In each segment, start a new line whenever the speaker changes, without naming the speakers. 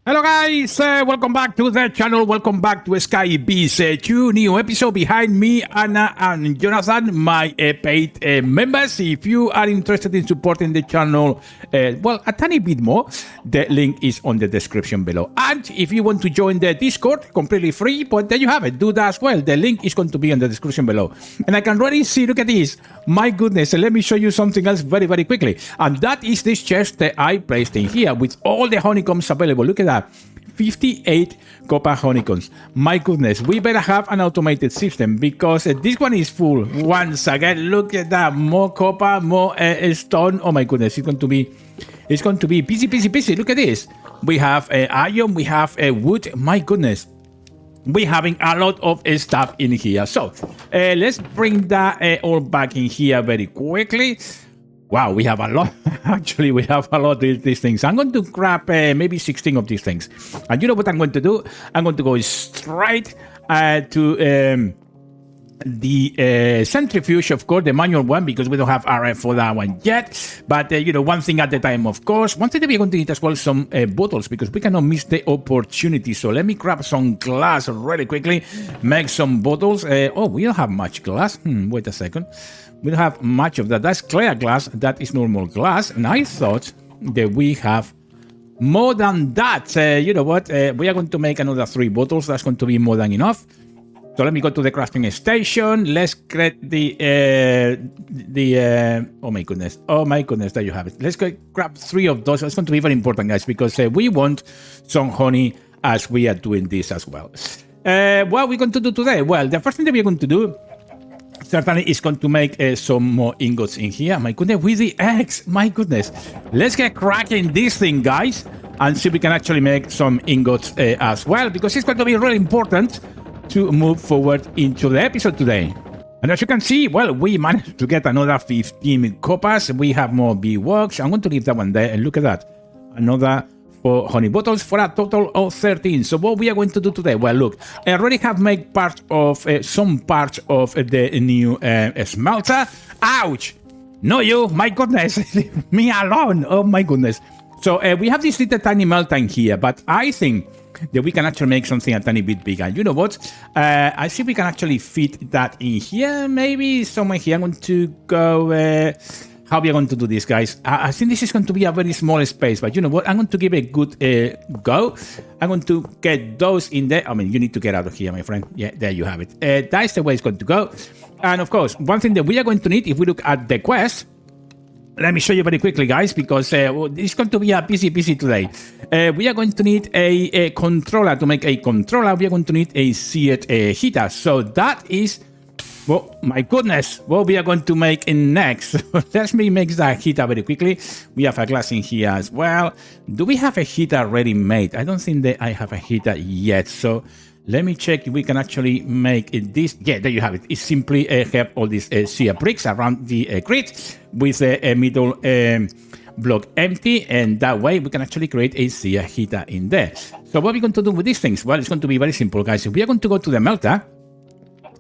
Hello guys, welcome back to the channel, welcome back to Skyblock, two new episodes behind me, Anna and Jonathan, my paid members. If you are interested in supporting the channel, well, a tiny bit more, the link is on the description below. And if you want to join the Discord, completely free, but there you have it, do that as well. The link is going to be on the description below. And I can already see, look at this, my goodness, let me show you something else very quickly. And that is this chest that I placed in here with all the honeycombs available. Look at that. 58 copper honeycombs. My goodness, we better have an automated system because this one is full. Once again, look at that, more copper, more stone. Oh my goodness, it's going to be busy. Look at this. We have iron, we have wood. My goodness, we're having a lot of stuff in here. So let's bring that all back in here very quickly. Wow, we have a lot. Actually, we have a lot of these things. I'm going to grab maybe 16 of these things. And you know what I'm going to do? I'm going to go straight to the centrifuge, of course, the manual one, because we don't have RF for that one yet. But, you know, one thing at a time, of course. One thing that we're going to need as well, some bottles, because we cannot miss the opportunity. So let me grab some glass really quickly, make some bottles. Oh, we don't have much glass. Wait a second. We don't have much of that. That's clear glass. That is normal glass. And I thought that we have more than that. You know what? We are going to make another 3 bottles. That's going to be more than enough. So let me go to the crafting station. Let's create the oh my goodness. There you have it. Let's go grab 3 of those. That's going to be very important, guys, because we want some honey as we are doing this as well. What are we going to do today? Well, the first thing that we're going to do certainly is going to make some more ingots in here. My goodness, with the eggs. My goodness. Let's get cracking this thing, guys, and see if we can actually make some ingots as well, because it's going to be really important to move forward into the episode today. And as you can see, well, we managed to get another 15 coppers. We have more beeworks. I'm going to leave that one there, and look at that. Another 4 honey bottles for a total of 13. So what we are going to do today? Well, look, I already have made part of some parts of the new smelter. Ouch! No, you! My goodness! Leave me alone! Oh my goodness! So we have this little tiny melter in here, but I think that we can actually make something a tiny bit bigger. You know what? I see if we can actually fit that in here. Maybe somewhere here. I'm going to go... how we are going to do this, guys? I think this is going to be a very small space, but you know what? I'm going to give it a good go. I'm going to get those in there. I mean, you need to get out of here, my friend. Yeah, there you have it. That's the way it's going to go. And of course, one thing that we are going to need, if we look at the quest, let me show you very quickly, guys, because it's going to be a busy today. We are going to need a controller. To make a controller, we are going to need a seared heater. So that is... well, my goodness, what we are going to make in next. Let me make that heater very quickly. We have a glass in here as well. Do we have a heater already made? I don't think that I have a heater yet. So let me check if we can actually make this. Yeah, there you have it. It's simply have all these shear bricks around the grid with a middle block empty, and that way we can actually create a shear heater in there. So what are we going to do with these things? Well, it's going to be very simple, guys. We are going to go to the melter.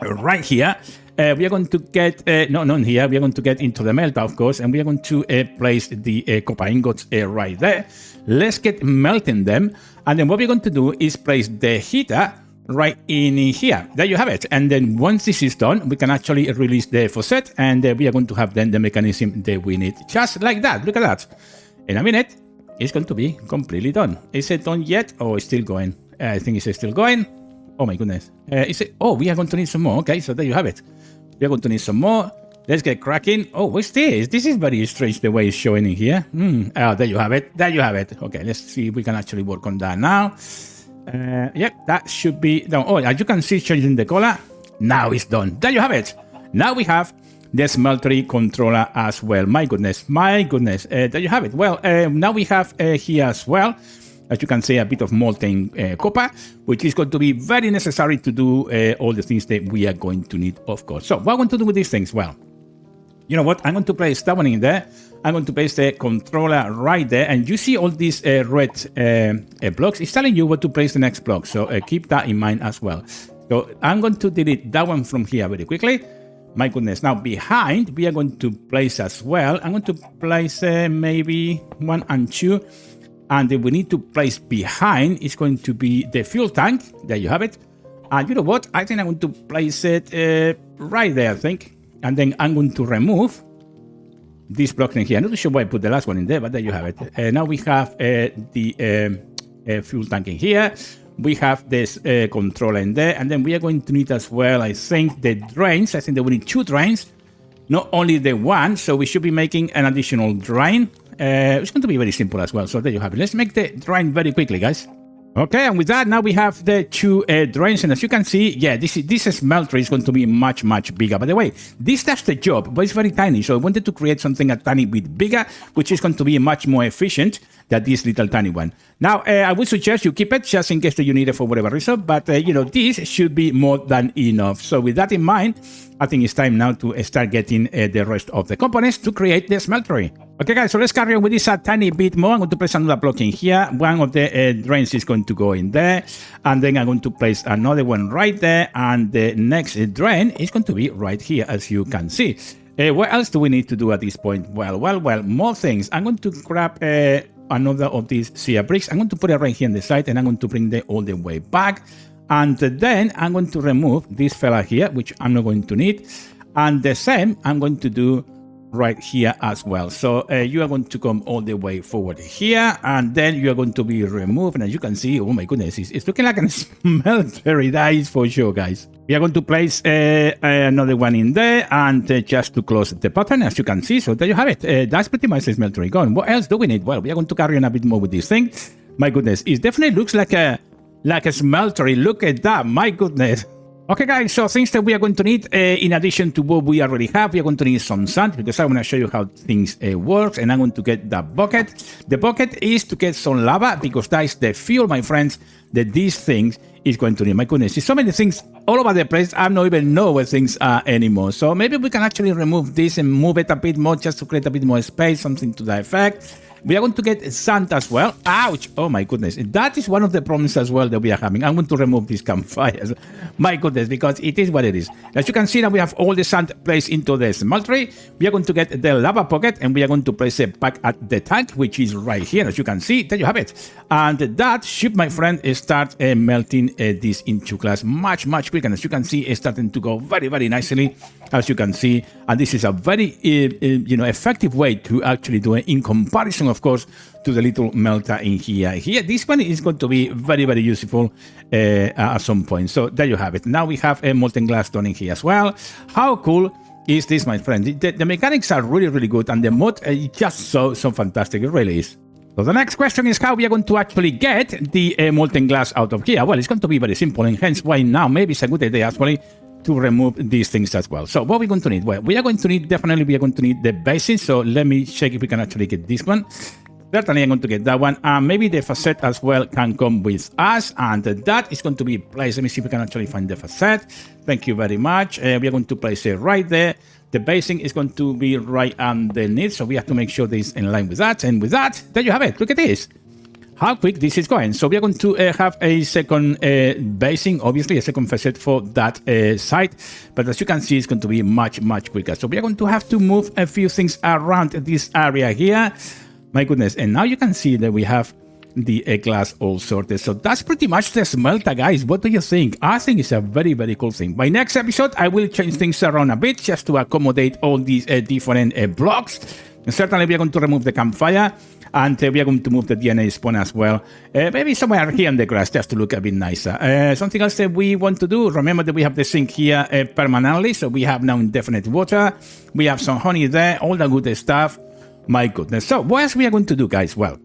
Right here, we are going to get not here. We are going to get into the melter, of course, and we are going to place the copper ingots right there. Let's get melting them, and then what we're going to do is place the heater right in here. There you have it. And then once this is done, we can actually release the faucet, and we are going to have then the mechanism that we need, just like that. Look at that. In a minute, it's going to be completely done. Is it done yet, or it's still going? I think it's still going. Oh my goodness. Is it? Oh, we are going to need some more. Okay, so there you have it. We are going to need some more. Let's get cracking. Oh, what's this? This is very strange the way it's showing in here. Oh, there you have it. There you have it. Okay, let's see if we can actually work on that now. Yep, that should be done. Oh, as you can see, changing the color. Now it's done. There you have it. Now we have the smeltery controller as well. My goodness. My goodness. There you have it. Well, now we have here as well, as you can see, a bit of molten copper, which is going to be very necessary to do all the things that we are going to need, of course. So what I'm going to do with these things? Well, you know what? I'm going to place that one in there. I'm going to place the controller right there. And you see all these red blocks. It's telling you where to place the next block. So keep that in mind as well. So I'm going to delete that one from here very quickly. My goodness. Now behind, we are going to place as well. I'm going to place maybe 1 and 2. And we need to place behind is going to be the fuel tank. There you have it. And you know what? I think I'm going to place it right there, I think. And then I'm going to remove this block in here. I'm not sure why I put the last one in there, but there you have it. Now we have the fuel tank in here. We have this controller in there. And then we are going to need as well, I think, the drains. I think that we need 2 drains, not only the one. So we should be making an additional drain. It's going to be very simple as well. So there you have it. Let's make the drain very quickly, guys. Okay, and with that, now we have the 2 drains, and as you can see, yeah, this smelter is going to be much, much bigger. By the way, this does the job, but it's very tiny, so I wanted to create something a tiny bit bigger, which is going to be much more efficient than this little tiny one. Now, I would suggest you keep it just in case that you need it for whatever reason, but, this should be more than enough. So with that in mind, I think it's time now to start getting the rest of the components to create the smeltery. Okay, guys, so let's carry on with this a tiny bit more. I'm going to place another block in here. One of the drains is going to go in there, and then I'm going to place another one right there, and the next drain is going to be right here, as you can see. What else do we need to do at this point? Well, more things. I'm going to grab another of these shear bricks. I'm going to put it right here on the side, and I'm going to bring them all the way back. And then I'm going to remove this fella here, which I'm not going to need. And the same I'm going to do right here as well. So you are going to come all the way forward here, and then you are going to be removed. And as you can see, oh my goodness, it's looking like a smelter. That is for sure, guys. We are going to place another one in there, and just to close the button, as you can see. So there you have it. That's pretty much the smelter gone. What else do we need? Well, we are going to carry on a bit more with this thing. My goodness, it definitely looks like a smeltery. Look at that, my goodness. Okay, guys, so things that we are going to need, in addition to what we already have, we are going to need some sand, because I want to show you how things work, and I'm going to get the bucket. The bucket is to get some lava, because that is the fuel, my friends, that these things is going to need. My goodness, there's so many things all over the place, I don't even know where things are anymore. So maybe we can actually remove this and move it a bit more, just to create a bit more space, something to that effect. We are going to get sand as well. Ouch! Oh my goodness. That is one of the problems as well that we are having. I'm going to remove these campfires. My goodness, because it is what it is. As you can see, now we have all the sand placed into the smeltery. We are going to get the lava pocket, and we are going to place it back at the tank, which is right here. As you can see, there you have it. And that should, my friend, start melting this into glass much, much quicker. And as you can see, it's starting to go very, very nicely, as you can see. And this is a very, effective way to actually do it in comparison, of course, to the little melter in here. This one is going to be very, very useful at some point. So there you have it. Now we have a molten glass done in here as well. How cool is this, my friend? The mechanics are really, really good, and the mod is just so fantastic. It really is. So the next question is how we are going to actually get the molten glass out of here. Well, it's going to be very simple, and hence why now maybe it's a good idea actually to remove these things as well. So what are we going to need? Well, we are going to need the basin. So let me check if we can actually get this one. Certainly I'm going to get that one. Maybe the facet as well can come with us, and that is going to be placed. Let me see if we can actually find the facet. Thank you very much. We are going to place it right there. The basin is going to be right underneath, so we have to make sure this is in line with that. And with that, there you have it. Look at this. How quick this is going. So we are going to have a second basin, obviously a second facet for that site, but as you can see, it's going to be much, much quicker. So we are going to have to move a few things around this area here. My goodness. And now you can see that we have the glass all sorted. So that's pretty much the smelter, guys. What do you think? I think it's a very, very cool thing. By next episode, I will change things around a bit just to accommodate all these different blocks. And certainly we are going to remove the campfire, and we are going to move the DNA spawn as well. Maybe somewhere here in the grass just to look a bit nicer. Something else that we want to do, remember that we have the sink here permanently, so we have now indefinite water. We have some honey there, all the good stuff. My goodness. So what else we are going to do, guys? Well,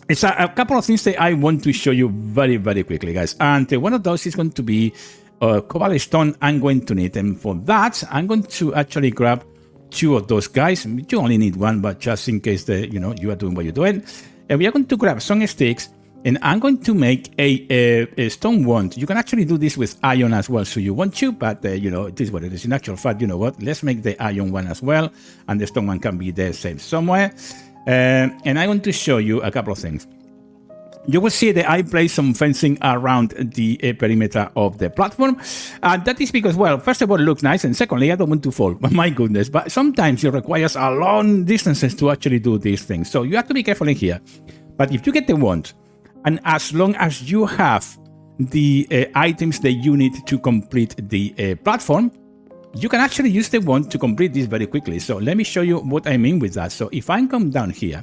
it's a couple of things that I want to show you very, very quickly, guys. And one of those is going to be cobblestone I'm going to need. And for that, I'm going to actually grab two of those guys. You only need one, but just in case you are doing what you're doing. And we are going to grab some sticks, and I'm going to make a stone wand. You can actually do this with iron as well, so you want to, but it is what it is. In actual fact, you know what? Let's make the iron one as well, and the stone one can be there saved somewhere. And I'm going to show you a couple of things. You will see that I placed some fencing around the perimeter of the platform. And that is because, well, first of all, it looks nice. And secondly, I don't want to fall. My goodness. But sometimes it requires a long distances to actually do these things. So you have to be careful in here. But if you get the wand, and as long as you have the items that you need to complete the platform, you can actually use the wand to complete this very quickly. So let me show you what I mean with that. So if I come down here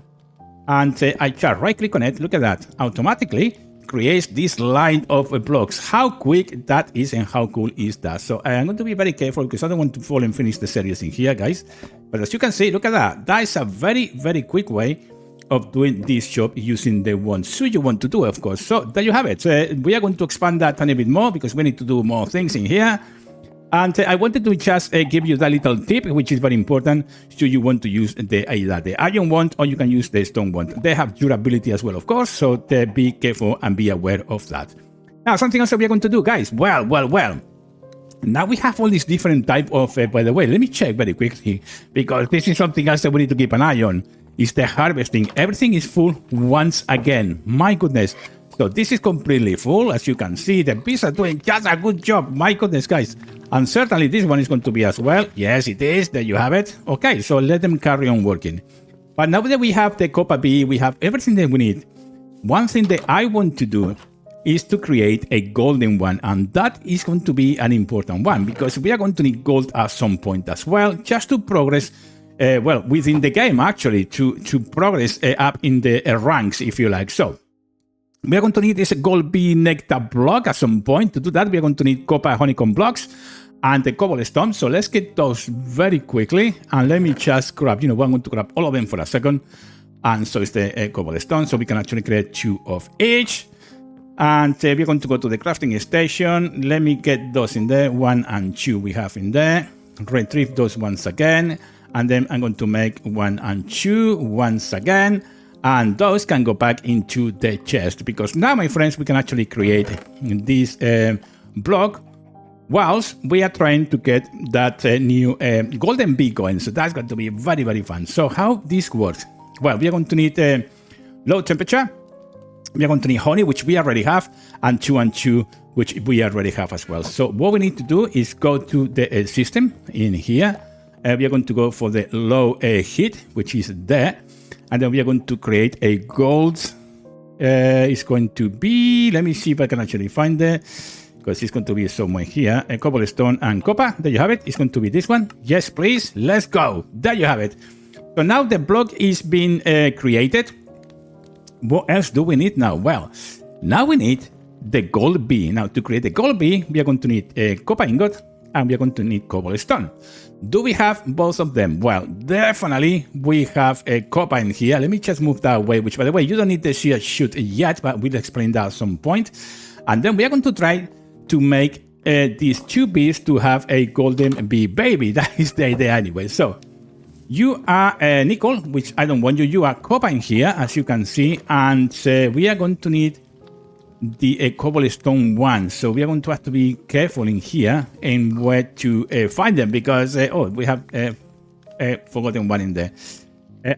and I just right click on it, look at that, automatically creates this line of blocks. How quick that is and how cool is that? So I'm going to be very careful because I don't want to fall and finish the series in here, guys. But as you can see, look at that. That is a very, very quick way of doing this job using the wand. So you want to do, of course. So there you have it. We are going to expand that a tiny bit more because we need to do more things in here. And I wanted to just give you that little tip, which is very important. So you want to use the iron wand, or you can use the stone wand. They have durability as well, of course. So be careful and be aware of that. Now, something else that we are going to do, guys. Well. Now we have all these different type of, by the way, let me check very quickly, because this is something else that we need to keep an eye on, is the harvesting. Everything is full once again. My goodness. So this is completely full. As you can see, the bees are doing just a good job. My goodness, guys. And certainly this one is going to be as well. Yes, it is. There you have it. Okay, so let them carry on working. But now that we have the copper bee, we have everything that we need. One thing that I want to do is to create a golden one. And that is going to be an important one because we are going to need gold at some point as well, just to progress, well, within the game, actually, to progress up in the ranks, if you like. So we are going to need this gold bee nectar block at some point. To do that, we are going to need copper honeycomb blocks and the cobblestone. So let's get those very quickly. And let me just grab, I'm going to grab all of them for a second. And so it's the cobblestone. So we can actually create 2 of each. And we're going to go to the crafting station. Let me get those in there. 1 and 2 we have in there. Retrieve those once again. And then I'm going to make 1 and 2 once again. And those can go back into the chest. Because now, my friends, we can actually create this block whilst we are trying to get that new golden bee going. So that's going to be very, very fun. So how this works? Well, we are going to need low temperature. We are going to need honey, which we already have, and 2 and 2, which we already have as well. So what we need to do is go to the system in here. We are going to go for the low heat, which is there. And then we are going to create a gold. It's going to be, let me see if I can actually find it, because it's going to be somewhere here. A cobblestone and copper. There you have it. It's going to be this one. Yes, please. Let's go. There you have it. So now the block is being created. What else do we need now? Well, now we need the gold bee. Now, to create the gold bee, we are going to need a copper ingot and we are going to need cobblestone. Do we have both of them? Well, definitely we have a copper in here. Let me just move that away, which, by the way, you don't need the shear shoot yet, but we'll explain that at some point. And then we are going to try to make these 2 bees to have a golden bee baby. That is the idea anyway. So you are nickel, which I don't want you. You are copper in here, as you can see. And we are going to need the cobblestone one. So we are going to have to be careful in here and where to find them, because, we have forgotten one in there.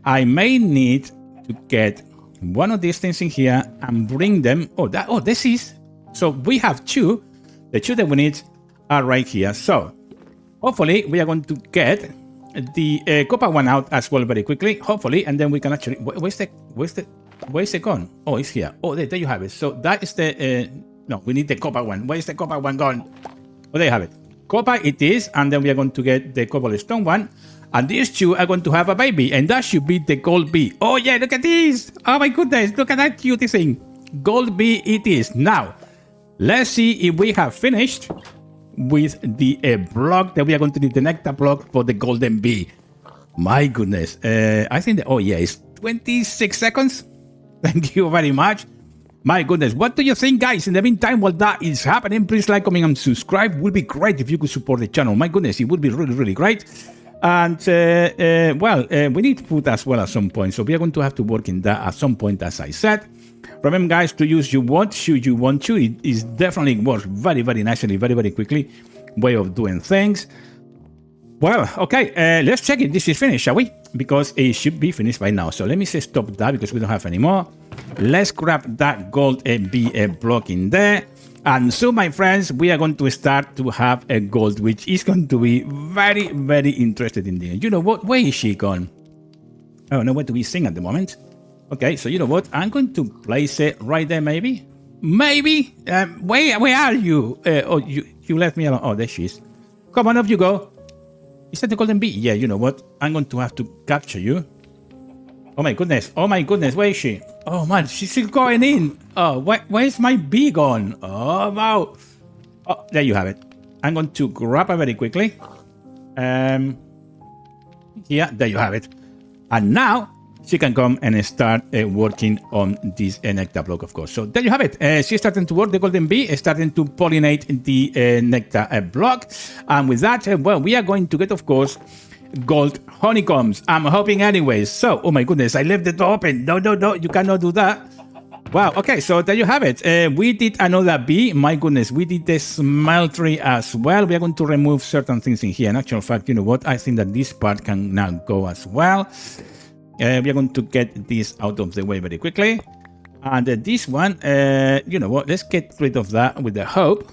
I may need to get one of these things in here and bring them. This is. So we have 2. The 2 that we need are right here. So hopefully we are going to get the copper one out as well very quickly, hopefully, and then we can actually. Where's it gone? Oh, it's here. Oh, there you have it. So that is the no, we need the copper one. Where's the copper one gone? Oh, there you have it. Copper it is, and then we are going to get the cobblestone one, and these 2 are going to have a baby, and that should be the gold bee. Oh yeah, look at this! Oh my goodness, look at that cutie thing. Gold bee it is. Now let's see if we have finished with the block that we are going to need, the nectar block for the golden bee. My goodness. I think that, oh yeah, it's 26 seconds. Thank you very much. My goodness. What do you think, guys? In the meantime, while that is happening, please like, comment, and subscribe. It would be great if you could support the channel. My goodness, it would be really, really great. And, we need food as well at some point. So we are going to have to work in that at some point, as I said. Remember, guys, to use your wand should you want to. It is definitely works very, very nicely, very, very quickly. Way of doing things. Well, okay, let's check it. This is finished, shall we? Because it should be finished by now. So let me say stop that because we don't have any more. Let's grab that gold bee block in there. And so, my friends, we are going to start to have a gold, which is going to be very, very interested in the end. You know what? Where is she gone? I don't know what to be seeing at the moment. Okay, so you know what? I'm going to place it right there, maybe. Maybe. Where are you? Oh, you left me alone. Oh, there she is. Come on, up you go. Is that the golden bee? Yeah, you know what? I'm going to have to capture you. Oh my goodness. Oh my goodness. Where is she? Oh man, she's still going in. Oh, where's my bee gone? Oh, wow. Oh, there you have it. I'm going to grab her very quickly. Yeah, there you have it. And now she can come and start working on this nectar block, of course. So there you have it. She's starting to work, the golden bee is starting to pollinate the nectar block. And with that, well, we are going to get, of course, gold honeycombs. I'm hoping anyways. So, oh my goodness, I left the door open. No, you cannot do that. Wow, okay, so there you have it. We did another bee. My goodness, we did the smelter as well. We are going to remove certain things in here. In actual fact, you know what? I think that this part can now go as well. We are going to get this out of the way very quickly. And this one, you know what? Let's get rid of that with the hope.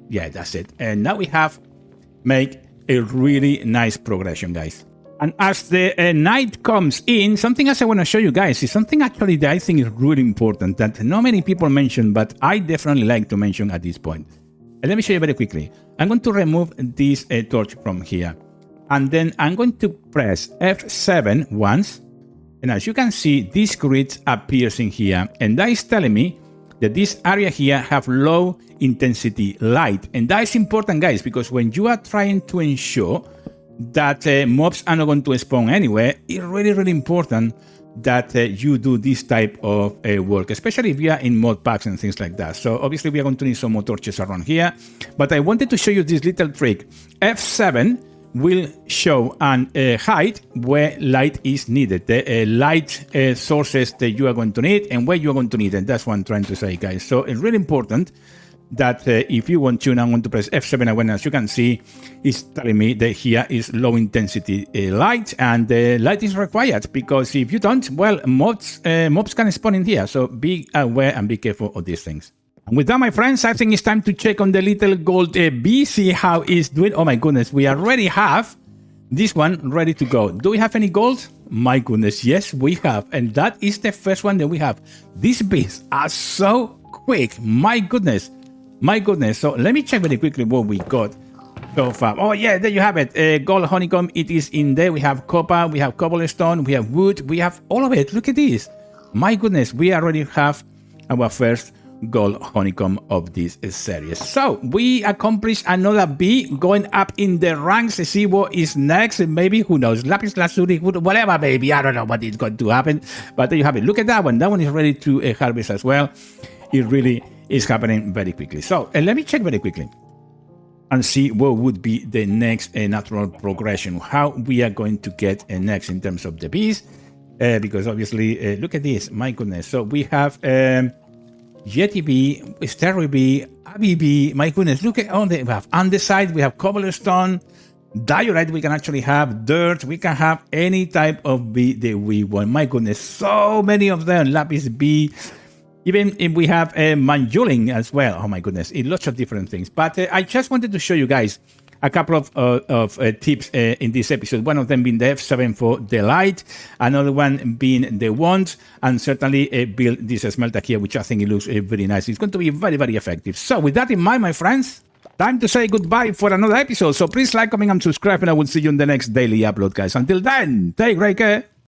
Yeah, that's it. And now we have make a really nice progression, guys. And as the night comes in, something else I want to show you guys is something actually that I think is really important that not many people mention, but I definitely like to mention at this point. And let me show you very quickly. I'm going to remove this torch from here. And then I'm going to press F7 once. And as you can see, this grid appears in here. And that is telling me that this area here have low intensity light. And that is important, guys, because when you are trying to ensure that mobs are not going to spawn anywhere, it's really important that you do this type of work, especially if you are in mod packs and things like that. So obviously we are going to need some more torches around here, but I wanted to show you this little trick. F7 will show and hide where light is needed, the light sources that you are going to need and where you are going to need it. That's what I'm trying to say, guys. So it's really important that if you want to, now I'm going to press F7 again. As you can see, it's telling me that here is low intensity light, and light is required because if you don't, well, mobs can spawn in here. So be aware and be careful of these things. And with that, my friends, I think it's time to check on the little gold bee, see how it's doing. Oh my goodness, we already have this one ready to go. Do we have any gold? My goodness, yes, we have. And that is the first one that we have. These bees are so quick. My goodness. My goodness. So let me check very quickly what we got so far. Oh yeah, there you have it. Gold honeycomb, it is in there. We have copper, we have cobblestone, we have wood, we have all of it. Look at this. My goodness, we already have our first gold honeycomb of this series. So we accomplished another bee, going up in the ranks to see what is next. Maybe, who knows, lapis lazuli, whatever, maybe. I don't know what is going to happen. But there you have it. Look at that one. That one is ready to harvest as well. It really is happening very quickly. So let me check very quickly and see what would be the next natural progression, how we are going to get next in terms of the bees, because obviously look at this, my goodness. So we have Yeti bee, starry bee, Abby bee. My goodness, look at all the we have andesite, we have cobblestone, diorite, we can actually have dirt, we can have any type of bee that we want. My goodness, so many of them. Lapis bee. Even if we have manjuling as well. Oh my goodness, lots of different things. But I just wanted to show you guys a couple of tips in this episode. One of them being the F7 for the light, another one being the wand, and certainly build this smelter here, which I think it looks very nice. It's going to be very effective. So with that in mind, my friends, time to say goodbye for another episode. So please like, comment, and subscribe, and I will see you in the next daily upload, guys. Until then, take great care.